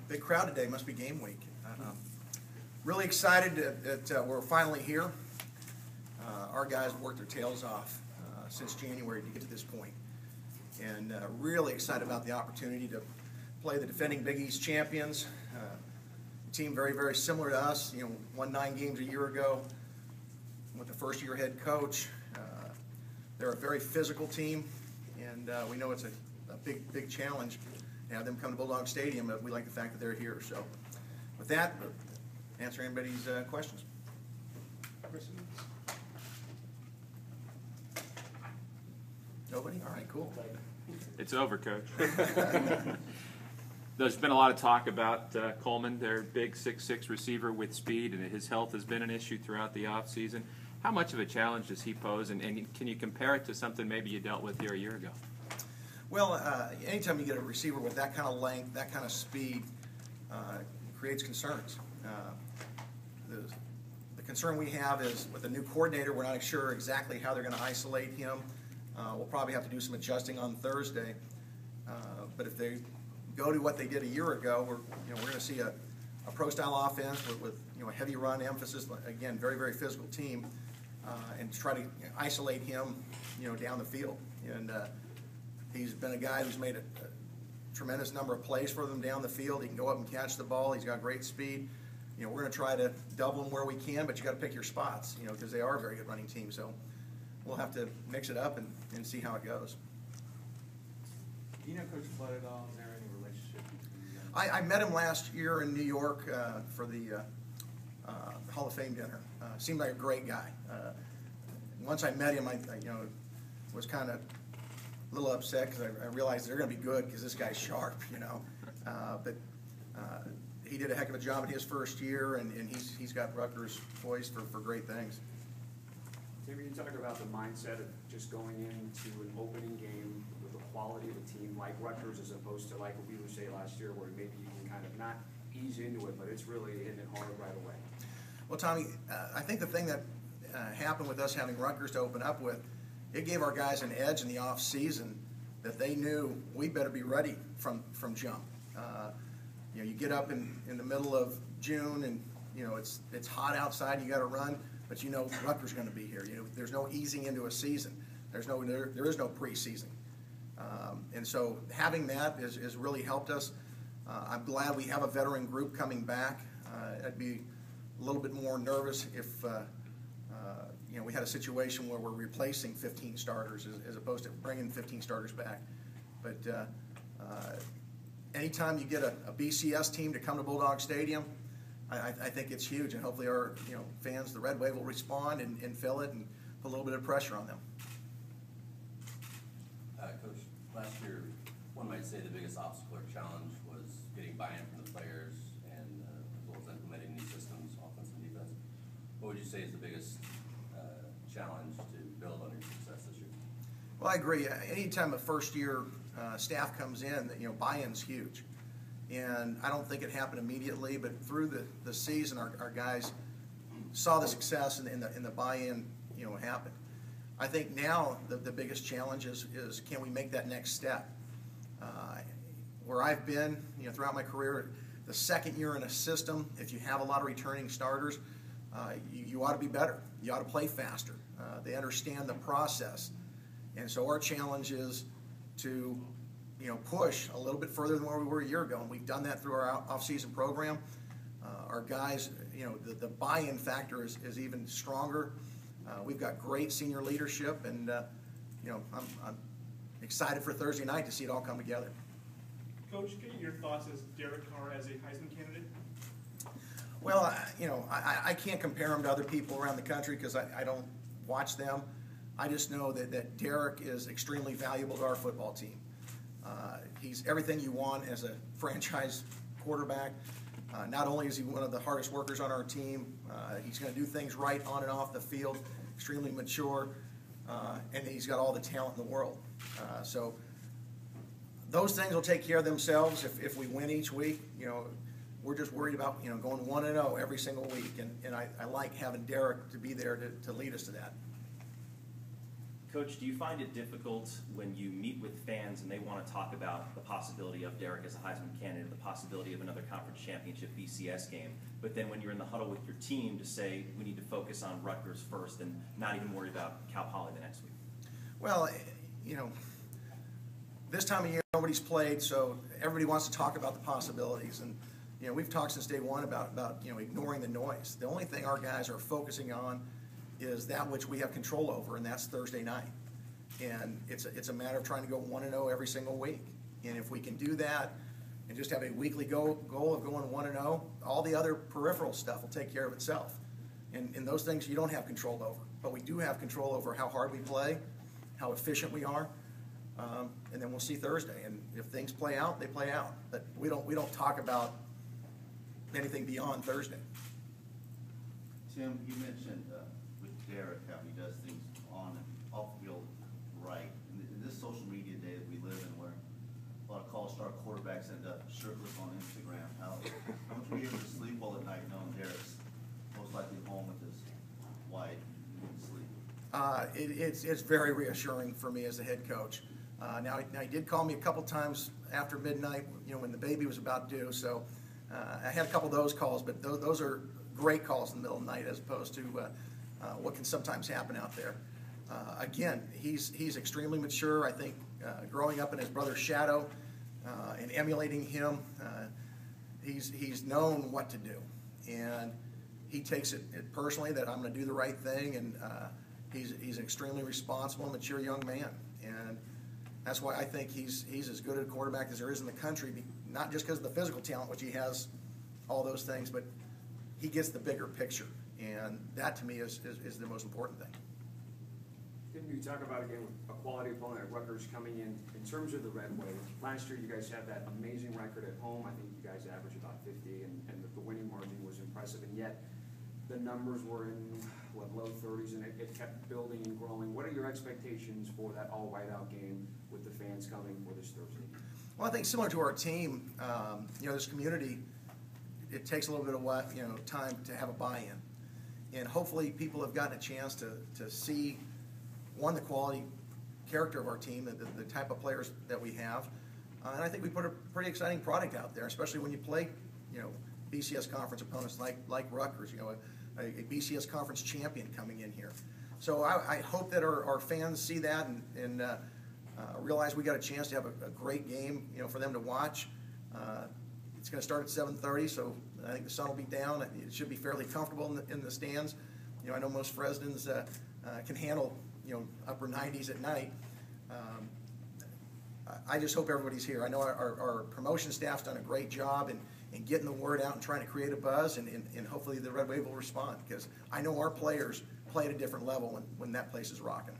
Big crowd today. Must be game week. Really excited that we're finally here. Our guys worked their tails off since January to get to this point, and really excited about the opportunity to play the defending Big East champions. A team very, very similar to us. You know, won 9 games a year ago with the first-year head coach. They're a very physical team, and we know it's a big, big challenge to have them come to Bulldog Stadium, but we like the fact that they're here. So with that, answer anybody's questions. Nobody? All right, cool. It's over, Coach. There's been a lot of talk about Coleman, their big 6'6" receiver with speed, and his health has been an issue throughout the offseason. How much of a challenge does he pose, and can you compare it to something maybe you dealt with here a year ago? Well, anytime you get a receiver with that kind of length, that kind of speed, creates concerns. The concern we have is with the new coordinator, we're not sure exactly how they're going to isolate him. We'll probably have to do some adjusting on Thursday. But if they go to what they did a year ago, we're going to see a pro-style offense with a heavy run emphasis. Again, very, very physical team, and try to isolate him, down the field. And he's been a guy who's made a tremendous number of plays for them down the field. He can go up and catch the ball. He's got great speed. We're going to try to double him where we can, but you got to pick your spots, because they are a very good running team. So we'll have to mix it up and see how it goes. Do you know Coach Flood at all? Is there any relationship between you guys? I met him last year in New York for the Hall of Fame dinner. Seemed like a great guy. Once I met him, I was kind of a little upset because I realized they're going to be good because this guy's sharp, But he did a heck of a job in his first year, and he's got Rutgers poised for great things. Tim, you talk about the mindset of just going into an opening game with the quality of a team like Rutgers as opposed to like what we would say last year where maybe you can kind of not ease into it, but it's really hitting it hard right away. Well, Tommy, I think the thing that happened with us having Rutgers to open up with, it gave our guys an edge in the off season that they knew we better be ready from jump. You get up in the middle of June and it's hot outside, you got to run, but Rutgers is going to be here. There's no easing into a season. There is no preseason, and so having that is really helped us. I'm glad we have a veteran group coming back. I'd be a little bit more nervous if we had a situation where we're replacing 15 starters as opposed to bringing 15 starters back. But anytime you get a BCS team to come to Bulldog Stadium, I think it's huge, and hopefully our fans, the Red Wave, will respond and fill it and put a little bit of pressure on them. Coach, last year, one might say the biggest obstacle or challenge was getting buy-in from the players and as well as implementing new systems, offense and defense. What would you say is the biggest challenge to build on your success this year? Well, I agree. Anytime a first-year staff comes in, buy-in's huge. And I don't think it happened immediately, but through the season, our guys saw the success and the buy-in, happen. I think now the biggest challenge is can we make that next step? Where I've been, throughout my career, the second year in a system, if you have a lot of returning starters, you ought to be better. You ought to play faster. They understand the process. And so our challenge is to push a little bit further than where we were a year ago, and we've done that through our off-season program. Our guys, the buy-in factor is even stronger. We've got great senior leadership, and I'm excited for Thursday night to see it all come together. Coach, get your thoughts as Derek Carr as a Heisman candidate? Well, I can't compare him to other people around the country because I don't watch them. I just know that Derek is extremely valuable to our football team. He's everything you want as a franchise quarterback. Not only is he one of the hardest workers on our team, he's going to do things right on and off the field, extremely mature, and he's got all the talent in the world. So those things will take care of themselves if we win each week. We're just worried about going 1-0 every single week, and I like having Derek to be there to lead us to that. Coach, do you find it difficult when you meet with fans and they want to talk about the possibility of Derek as a Heisman candidate, the possibility of another conference championship BCS game, but then when you're in the huddle with your team to say we need to focus on Rutgers first and not even worry about Cal Poly the next week? Well, this time of year nobody's played, so everybody wants to talk about the possibilities. And we've talked since day one about ignoring the noise. The only thing our guys are focusing on is that which we have control over, and that's Thursday night. And it's a matter of trying to go 1-0 every single week. And if we can do that and just have a weekly goal of going 1-0, all the other peripheral stuff will take care of itself. And those things you don't have control over. But we do have control over how hard we play, how efficient we are, and then we'll see Thursday. And if things play out, they play out. But we don't talk about anything beyond Thursday. Tim, you mentioned with Derek how he does things on and off the field right. In this social media day that we live in, where a lot of college-star quarterbacks end up shirtless on Instagram, how much are you able to sleep well at night knowing Derek's most likely home with his wife and sleep? It's very reassuring for me as the head coach. Now he did call me a couple times after midnight, when the baby was about due. So I had a couple of those calls, but those are great calls in the middle of the night as opposed to what can sometimes happen out there. Again, he's extremely mature. I think growing up in his brother's shadow and emulating him, he's known what to do, and he takes it personally that I'm going to do the right thing, and he's an extremely responsible, mature young man, and that's why I think he's as good a quarterback as there is in the country. Not just because of the physical talent, which he has, all those things, but he gets the bigger picture, and that to me is the most important thing. Tim, you talk about, again, a quality opponent at Rutgers coming in terms of the Red Wave. Last year you guys had that amazing record at home. I think you guys averaged about 50, and the winning margin was impressive, and yet the numbers were in, low 30s, and it kept building and growing. What are your expectations for that all-whiteout game with the fans coming for this Thursday? Well, I think similar to our team, this community, it takes a little bit of time to have a buy-in, and hopefully people have gotten a chance to see the quality character of our team, the type of players that we have, and I think we put a pretty exciting product out there, especially when you play BCS conference opponents like Rutgers, a BCS conference champion coming in here. So I hope that our fans see that and realize we got a chance to have a great game, for them to watch. It's going to start at 7:30, so I think the sun will be down. It should be fairly comfortable in the stands. I know most Fresnans can handle upper 90s at night. I just hope everybody's here. I know our promotion staff's done a great job in getting the word out and trying to create a buzz, and hopefully the Red Wave will respond, because I know our players play at a different level when that place is rocking.